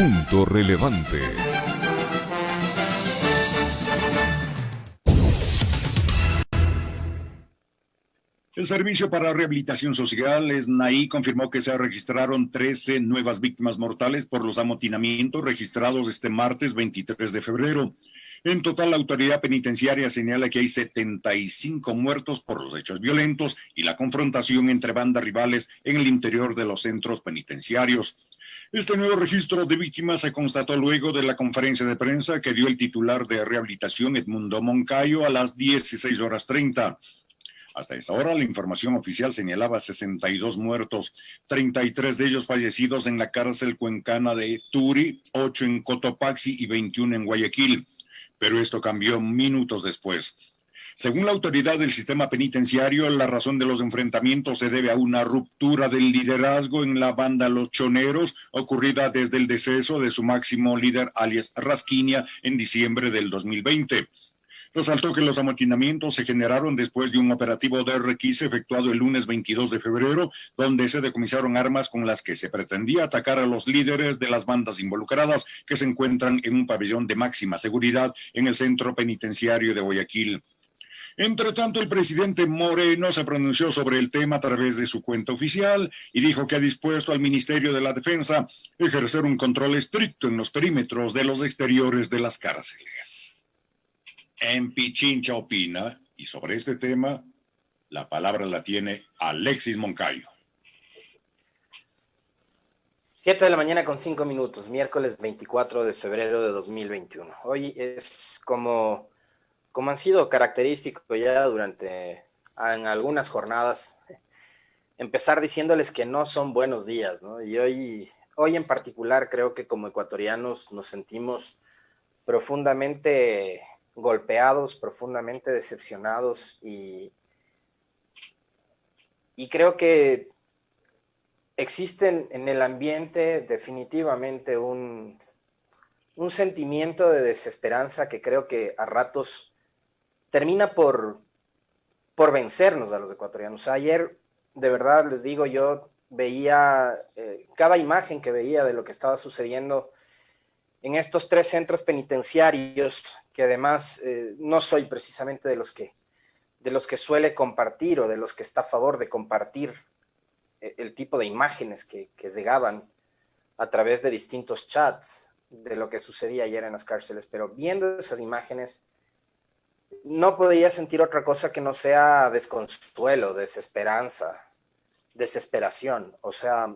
Punto relevante. El Servicio para Rehabilitación Social, SNAI, confirmó que se registraron 13 nuevas víctimas mortales por los amotinamientos registrados este martes 23 de febrero. En total, la autoridad penitenciaria señala que hay 75 muertos por los hechos violentos y la confrontación entre bandas rivales en el interior de los centros penitenciarios. Este nuevo registro de víctimas se constató luego de la conferencia de prensa que dio el titular de Rehabilitación, Edmundo Moncayo, a las 16:30. Hasta esa hora, la información oficial señalaba 62 muertos, 33 de ellos fallecidos en la cárcel cuencana de Turi, 8 en Cotopaxi y 21 en Guayaquil. Pero esto cambió minutos después. Según la autoridad del sistema penitenciario, la razón de los enfrentamientos se debe a una ruptura del liderazgo en la banda Los Choneros, ocurrida desde el deceso de su máximo líder, alias Rasquinia, en diciembre del 2020. Resaltó que los amotinamientos se generaron después de un operativo de requisa efectuado el lunes 22 de febrero, donde se decomisaron armas con las que se pretendía atacar a los líderes de las bandas involucradas que se encuentran en un pabellón de máxima seguridad en el centro penitenciario de Guayaquil. Entre tanto, el presidente Moreno se pronunció sobre el tema a través de su cuenta oficial y dijo que ha dispuesto al Ministerio de la Defensa ejercer un control estricto en los perímetros de los exteriores de las cárceles. En Pichincha opina, y sobre este tema, la palabra la tiene Alexis Moncayo. 7:05 a.m, miércoles 24 de febrero de 2021. Hoy es como han sido característicos ya durante en algunas jornadas, empezar diciéndoles que no son buenos días, ¿no? Y hoy en particular creo que como ecuatorianos nos sentimos profundamente golpeados, profundamente decepcionados y creo que existe en el ambiente definitivamente un sentimiento de desesperanza que creo que a ratos termina por vencernos a los ecuatorianos. Ayer, de verdad les digo, yo veía cada imagen que veía de lo que estaba sucediendo en estos 3 centros penitenciarios, que además no soy precisamente de los que suele compartir o de los que está a favor de compartir el tipo de imágenes que llegaban a través de distintos chats de lo que sucedía ayer en las cárceles, pero viendo esas imágenes no podía sentir otra cosa que no sea desconsuelo, desesperanza, desesperación. O sea,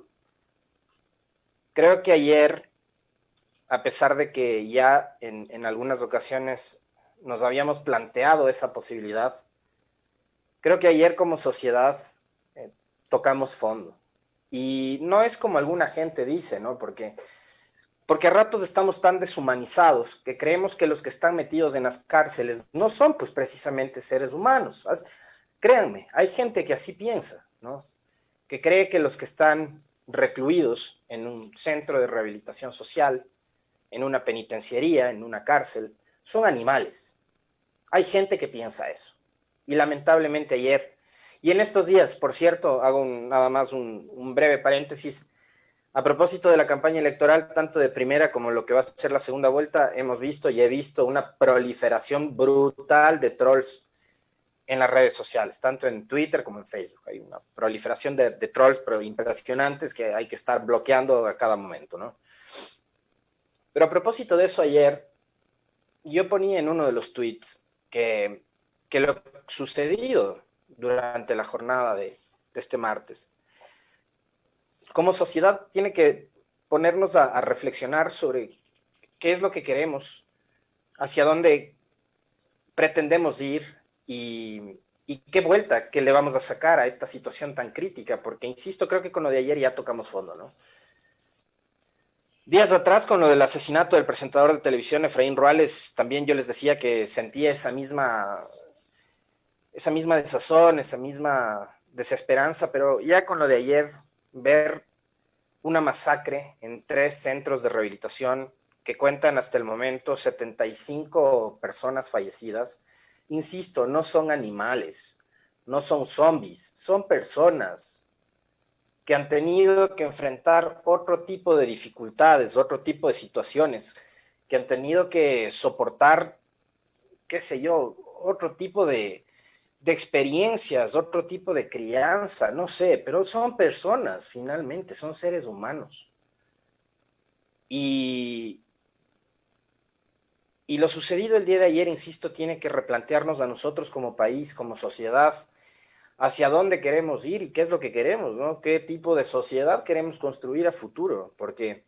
creo que ayer, a pesar de que ya en algunas ocasiones nos habíamos planteado esa posibilidad, creo que ayer como sociedad tocamos fondo. Y no es como alguna gente dice, ¿no? Porque a ratos estamos tan deshumanizados que creemos que los que están metidos en las cárceles no son pues precisamente seres humanos. Créanme, hay gente que así piensa, ¿no? Que cree que los que están recluidos en un centro de rehabilitación social, en una penitenciaría, en una cárcel, son animales. Hay gente que piensa eso. Y lamentablemente ayer, y en estos días, por cierto, hago nada más un breve paréntesis, a propósito de la campaña electoral, tanto de primera como lo que va a ser la segunda vuelta, hemos visto y he visto una proliferación brutal de trolls en las redes sociales, tanto en Twitter como en Facebook. Hay una proliferación de trolls pero impresionantes que hay que estar bloqueando a cada momento, ¿no? Pero a propósito de eso, ayer yo ponía en uno de los tweets que lo sucedido durante la jornada de este martes, como sociedad tiene que ponernos a reflexionar sobre qué es lo que queremos, hacia dónde pretendemos ir y qué vuelta que le vamos a sacar a esta situación tan crítica, porque insisto, creo que con lo de ayer ya tocamos fondo, ¿no? Días atrás, con lo del asesinato del presentador de televisión Efraín Ruales, también yo les decía que sentía esa misma desazón, esa misma desesperanza, pero ya con lo de ayer, ver una masacre en 3 centros de rehabilitación que cuentan hasta el momento 75 personas fallecidas, insisto, no son animales, no son zombies, son personas. que han tenido que enfrentar otro tipo de dificultades, otro tipo de situaciones, que han tenido que soportar, qué sé yo, otro tipo de experiencias, otro tipo de crianza, no sé, pero son personas, finalmente, son seres humanos. Y, y lo sucedido el día de ayer, insisto, tiene que replantearnos a nosotros como país, como sociedad, hacia dónde queremos ir y qué es lo que queremos, ¿no? ¿Qué tipo de sociedad queremos construir a futuro? Porque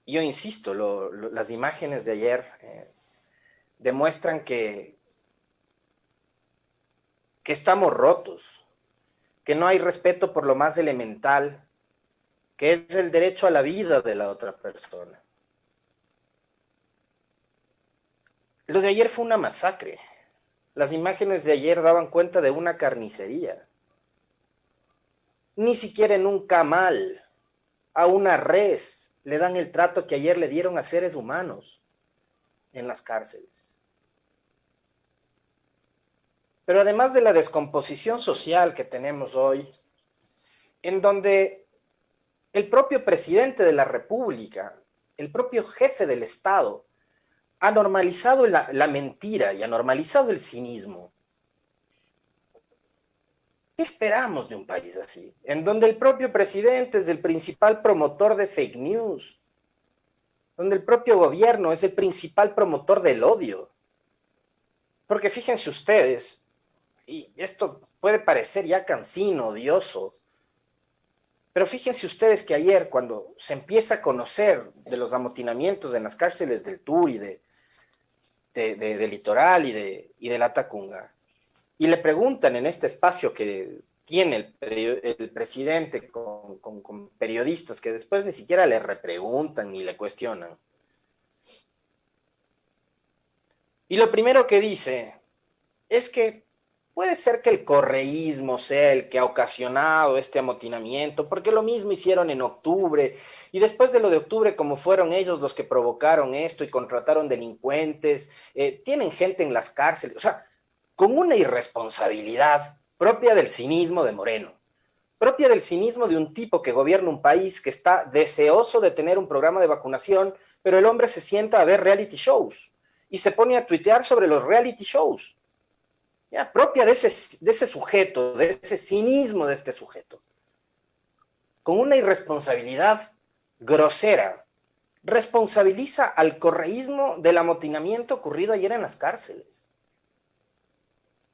yo insisto, las imágenes de ayer demuestran que estamos rotos, que no hay respeto por lo más elemental, que es el derecho a la vida de la otra persona. Lo de ayer fue una masacre. Las imágenes de ayer daban cuenta de una carnicería. Ni siquiera en un camal, a una res, le dan el trato que ayer le dieron a seres humanos en las cárceles. Pero además de la descomposición social que tenemos hoy, en donde el propio presidente de la República, el propio jefe del Estado, ha normalizado la mentira y ha normalizado el cinismo. ¿Qué esperamos de un país así? En donde el propio presidente es el principal promotor de fake news, donde el propio gobierno es el principal promotor del odio. Porque fíjense ustedes, y esto puede parecer ya cansino, odioso, pero fíjense ustedes que ayer, cuando se empieza a conocer de los amotinamientos en las cárceles del Tur y de Litoral y de la Tacunga, y le preguntan en este espacio que tiene el presidente con periodistas que después ni siquiera le repreguntan ni le cuestionan. Y lo primero que dice es que puede ser que el correísmo sea el que ha ocasionado este amotinamiento, porque lo mismo hicieron en octubre, y después de lo de octubre, como fueron ellos los que provocaron esto y contrataron delincuentes, tienen gente en las cárceles, o sea, con una irresponsabilidad propia del cinismo de Moreno, propia del cinismo de un tipo que gobierna un país que está deseoso de tener un programa de vacunación, pero el hombre se sienta a ver reality shows y se pone a tuitear sobre los reality shows, ya, propia de ese sujeto, de ese cinismo de este sujeto, con una irresponsabilidad grosera, responsabiliza al correísmo del amotinamiento ocurrido ayer en las cárceles.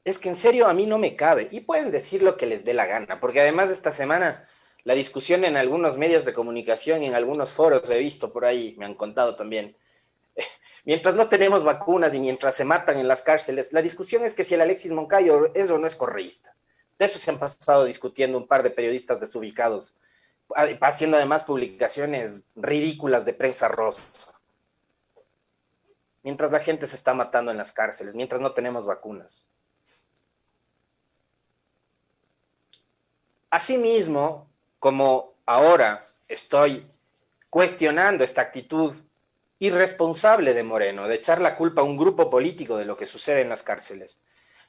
Es que en serio a mí no me cabe, y pueden decir lo que les dé la gana, porque además de esta semana la discusión en algunos medios de comunicación y en algunos foros he visto por ahí, me han contado también, mientras no tenemos vacunas y mientras se matan en las cárceles, la discusión es que si el Alexis Moncayo es o no es correísta. De eso se han pasado discutiendo un par de periodistas desubicados, haciendo además publicaciones ridículas de prensa rosa. Mientras la gente se está matando en las cárceles, mientras no tenemos vacunas. Asimismo, como ahora estoy cuestionando esta actitud irresponsable de Moreno, de echar la culpa a un grupo político de lo que sucede en las cárceles.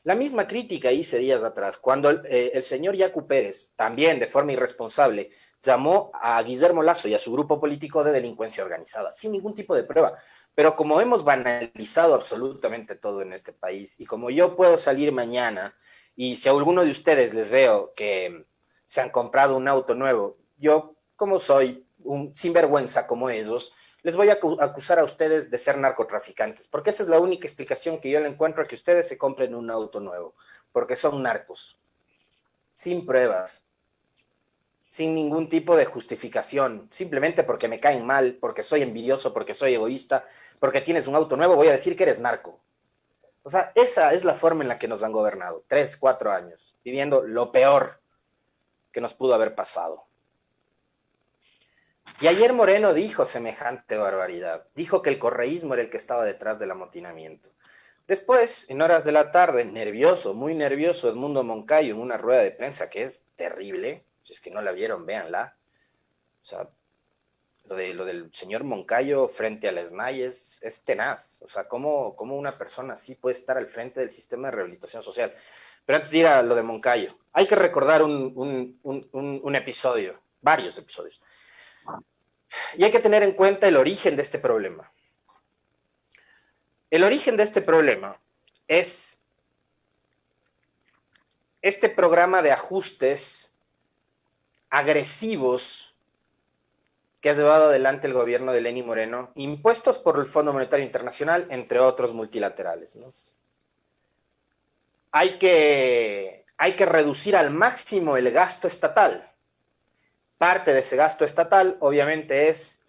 La misma crítica hice días atrás, cuando el señor Yacu Pérez, también de forma irresponsable, llamó a Guillermo Lasso y a su grupo político de delincuencia organizada, sin ningún tipo de prueba. Pero como hemos banalizado absolutamente todo en este país, y como yo puedo salir mañana, y si a alguno de ustedes les veo que se han comprado un auto nuevo, yo, como soy un sinvergüenza como ellos, les voy a acusar a ustedes de ser narcotraficantes, porque esa es la única explicación que yo le encuentro a que ustedes se compren un auto nuevo, porque son narcos, sin pruebas, sin ningún tipo de justificación, simplemente porque me caen mal, porque soy envidioso, porque soy egoísta, porque tienes un auto nuevo, voy a decir que eres narco. O sea, esa es la forma en la que nos han gobernado, 3, 4 años, viviendo lo peor que nos pudo haber pasado. Y ayer Moreno dijo semejante barbaridad. Dijo que el correísmo era el que estaba detrás del amotinamiento. Después, en horas de la tarde, nervioso, muy nervioso, Edmundo Moncayo en una rueda de prensa que es terrible. Si es que no la vieron, véanla. O sea, lo del señor Moncayo frente a la SNAI es tenaz. O sea, ¿cómo una persona así puede estar al frente del sistema de rehabilitación social? Pero antes de ir a lo de Moncayo, hay que recordar un episodio, varios episodios. Y hay que tener en cuenta el origen de este problema. El origen de este problema es este programa de ajustes agresivos que ha llevado adelante el gobierno de Lenín Moreno, impuestos por el Fondo Monetario Internacional, entre otros multilaterales, ¿no? Hay que reducir al máximo el gasto estatal. Parte de ese gasto estatal, obviamente, es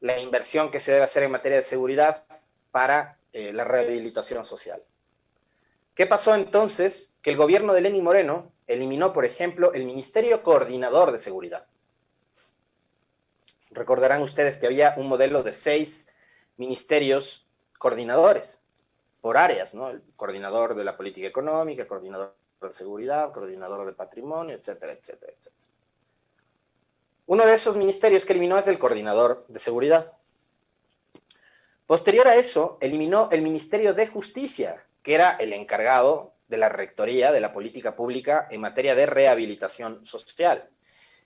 la inversión que se debe hacer en materia de seguridad para la rehabilitación social. ¿Qué pasó entonces? Que el gobierno de Lenín Moreno eliminó, por ejemplo, el Ministerio Coordinador de Seguridad. Recordarán ustedes que había un modelo de 6 ministerios coordinadores por áreas, ¿no? El coordinador de la política económica, coordinador de seguridad, coordinador de patrimonio, etcétera, etcétera, etcétera. Uno de esos ministerios que eliminó es el coordinador de seguridad. Posterior a eso, eliminó el Ministerio de Justicia, que era el encargado de la rectoría de la política pública en materia de rehabilitación social.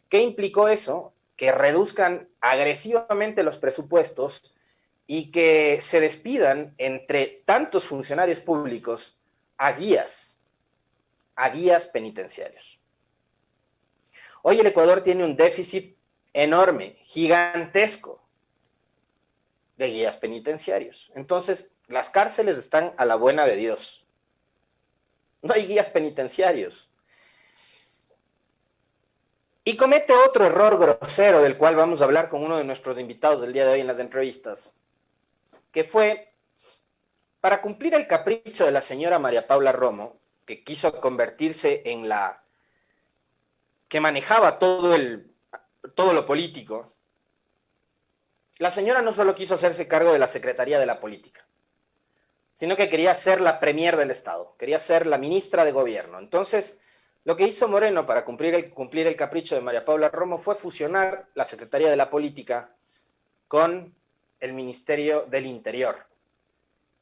¿Qué implicó eso? Que reduzcan agresivamente los presupuestos y que se despidan entre tantos funcionarios públicos a guías penitenciarios. Hoy el Ecuador tiene un déficit enorme, gigantesco, de guías penitenciarios. Entonces, las cárceles están a la buena de Dios. No hay guías penitenciarios. Y comete otro error grosero del cual vamos a hablar con uno de nuestros invitados del día de hoy en las entrevistas, que fue, para cumplir el capricho de la señora María Paula Romo, que quiso convertirse en la que manejaba todo lo político, la señora no solo quiso hacerse cargo de la Secretaría de la Política, sino que quería ser la premier del Estado, quería ser la ministra de Gobierno. Entonces, lo que hizo Moreno para cumplir el capricho de María Paula Romo fue fusionar la Secretaría de la Política con el Ministerio del Interior.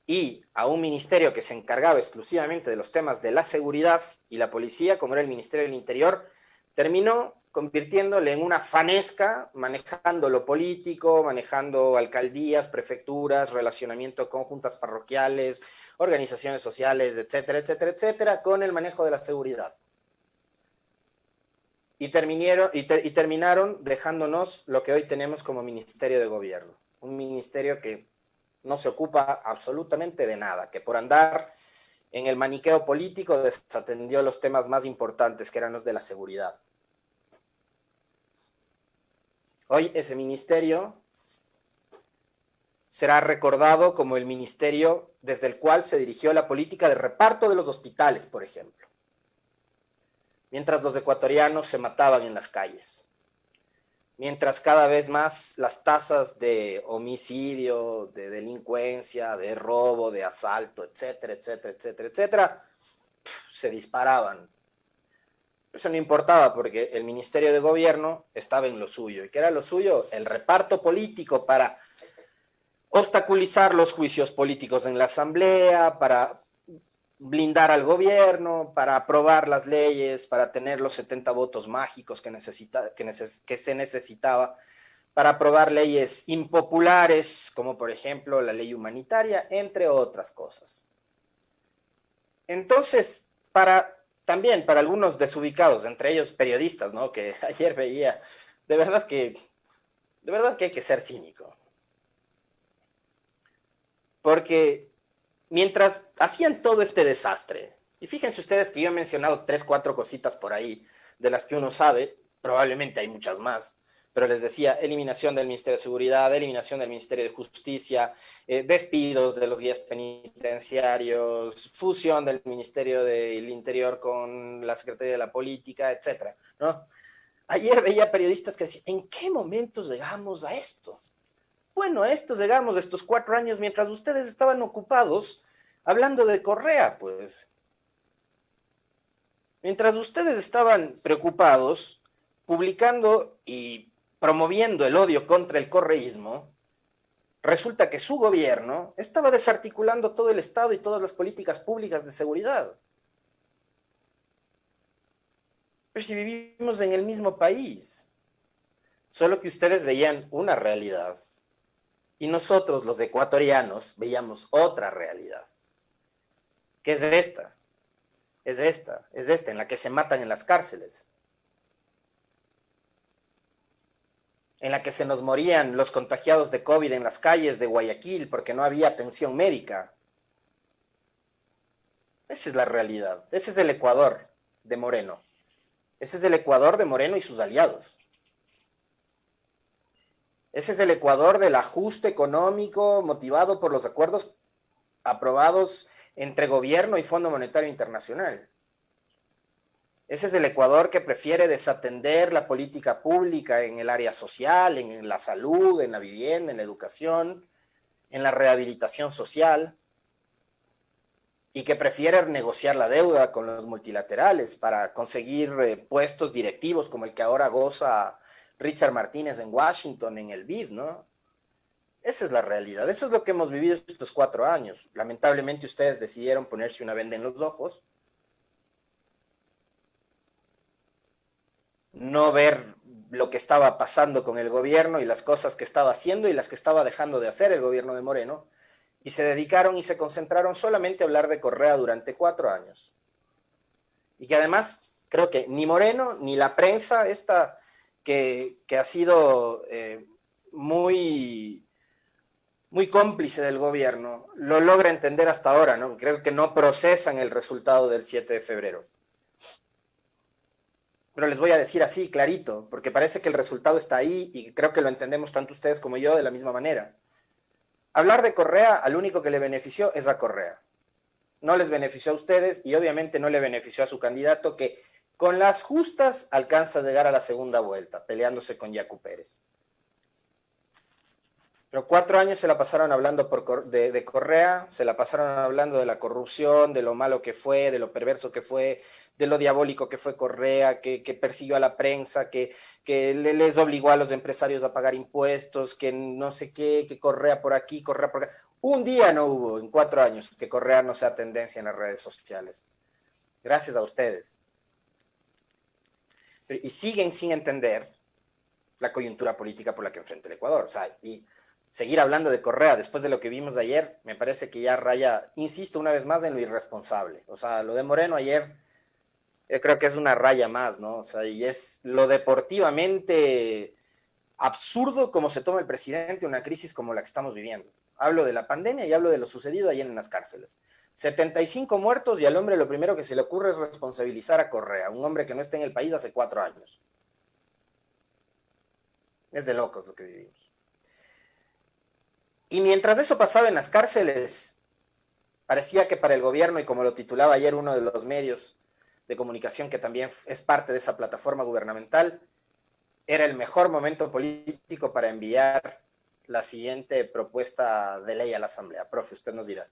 Y a un ministerio que se encargaba exclusivamente de los temas de la seguridad y la policía, como era el Ministerio del Interior, terminó convirtiéndole en una fanesca, manejando lo político, manejando alcaldías, prefecturas, relacionamiento con juntas parroquiales, organizaciones sociales, etcétera, etcétera, etcétera, con el manejo de la seguridad. Y terminaron dejándonos lo que hoy tenemos como Ministerio de Gobierno. Un ministerio que no se ocupa absolutamente de nada, que por andar en el maniqueo político desatendió los temas más importantes, que eran los de la seguridad. Hoy ese ministerio será recordado como el ministerio desde el cual se dirigió la política de reparto de los hospitales, por ejemplo, mientras los ecuatorianos se mataban en las calles, mientras cada vez más las tasas de homicidio, de delincuencia, de robo, de asalto, etcétera, etcétera, etcétera, etcétera, se disparaban. Eso no importaba porque el Ministerio de Gobierno estaba en lo suyo. ¿Y qué era lo suyo? El reparto político para obstaculizar los juicios políticos en la Asamblea, para blindar al gobierno, para aprobar las leyes, para tener los 70 votos mágicos que se necesitaba, para aprobar leyes impopulares, como por ejemplo la ley humanitaria, entre otras cosas. Entonces, también para algunos desubicados, entre ellos periodistas, ¿no? Que ayer veía, de verdad que hay que ser cínico. Porque mientras hacían todo este desastre, y fíjense ustedes que yo he mencionado 3, 4 cositas por ahí, de las que uno sabe, probablemente hay muchas más, pero les decía, eliminación del Ministerio de Seguridad, eliminación del Ministerio de Justicia, despidos de los guías penitenciarios, fusión del Ministerio del Interior con la Secretaría de la Política, etcétera, ¿no? Ayer veía periodistas que decían, ¿en qué momento llegamos a esto? Bueno, a esto llegamos estos 4 años mientras ustedes estaban ocupados hablando de Correa, pues. Mientras ustedes estaban preocupados publicando y promoviendo el odio contra el correísmo, resulta que su gobierno estaba desarticulando todo el Estado y todas las políticas públicas de seguridad. Pero si vivimos en el mismo país, solo que ustedes veían una realidad y nosotros, los ecuatorianos, veíamos otra realidad, que es esta, en la que se matan en las cárceles, en la que se nos morían los contagiados de COVID en las calles de Guayaquil porque no había atención médica. Esa es la realidad, ese es el Ecuador de Moreno. Ese es el Ecuador de Moreno y sus aliados. Ese es el Ecuador del ajuste económico motivado por los acuerdos aprobados entre gobierno y Fondo Monetario Internacional. Ese es el Ecuador que prefiere desatender la política pública en el área social, en la salud, en la vivienda, en la educación, en la rehabilitación social, y que prefiere negociar la deuda con los multilaterales para conseguir puestos directivos como el que ahora goza Richard Martínez en Washington, en el BID, ¿no? Esa es la realidad, eso es lo que hemos vivido estos 4 años. Lamentablemente ustedes decidieron ponerse una venda en los ojos, no ver lo que estaba pasando con el gobierno y las cosas que estaba haciendo y las que estaba dejando de hacer el gobierno de Moreno, y se dedicaron y se concentraron solamente a hablar de Correa durante 4 años. Y que además creo que ni Moreno ni la prensa esta que ha sido muy cómplice del gobierno lo logra entender hasta ahora, ¿no? Creo que no procesan el resultado del 7 de febrero. Pero les voy a decir así, clarito, porque parece que el resultado está ahí y creo que lo entendemos tanto ustedes como yo de la misma manera. Hablar de Correa, al único que le benefició es a Correa. No les benefició a ustedes y obviamente no le benefició a su candidato, que con las justas alcanza a llegar a la segunda vuelta, peleándose con Yacu Pérez. Pero 4 años se la pasaron hablando de Correa, se la pasaron hablando de la corrupción, de lo malo que fue, de lo perverso que fue, de lo diabólico que fue Correa, que persiguió a la prensa, que les obligó a los empresarios a pagar impuestos, que no sé qué, que Correa por aquí, Correa por acá. Un día no hubo en 4 años que Correa no sea tendencia en las redes sociales. Gracias a ustedes. Y siguen sin entender la coyuntura política por la que enfrenta el Ecuador. O sea, y seguir hablando de Correa después de lo que vimos ayer, me parece que ya raya, insisto una vez más, en lo irresponsable. O sea, lo de Moreno ayer, yo creo que es una raya más, ¿no? O sea, y es lo deportivamente absurdo como se toma el presidente una crisis como la que estamos viviendo. Hablo de la pandemia y hablo de lo sucedido ayer en las cárceles. 75 muertos y al hombre lo primero que se le ocurre es responsabilizar a Correa, un hombre que no está en el país hace 4 años. Es de locos lo que vivimos. Y mientras eso pasaba en las cárceles, parecía que para el gobierno, y como lo titulaba ayer uno de los medios de comunicación que también es parte de esa plataforma gubernamental, era el mejor momento político para enviar la siguiente propuesta de ley a la Asamblea. Profe, usted nos dirá.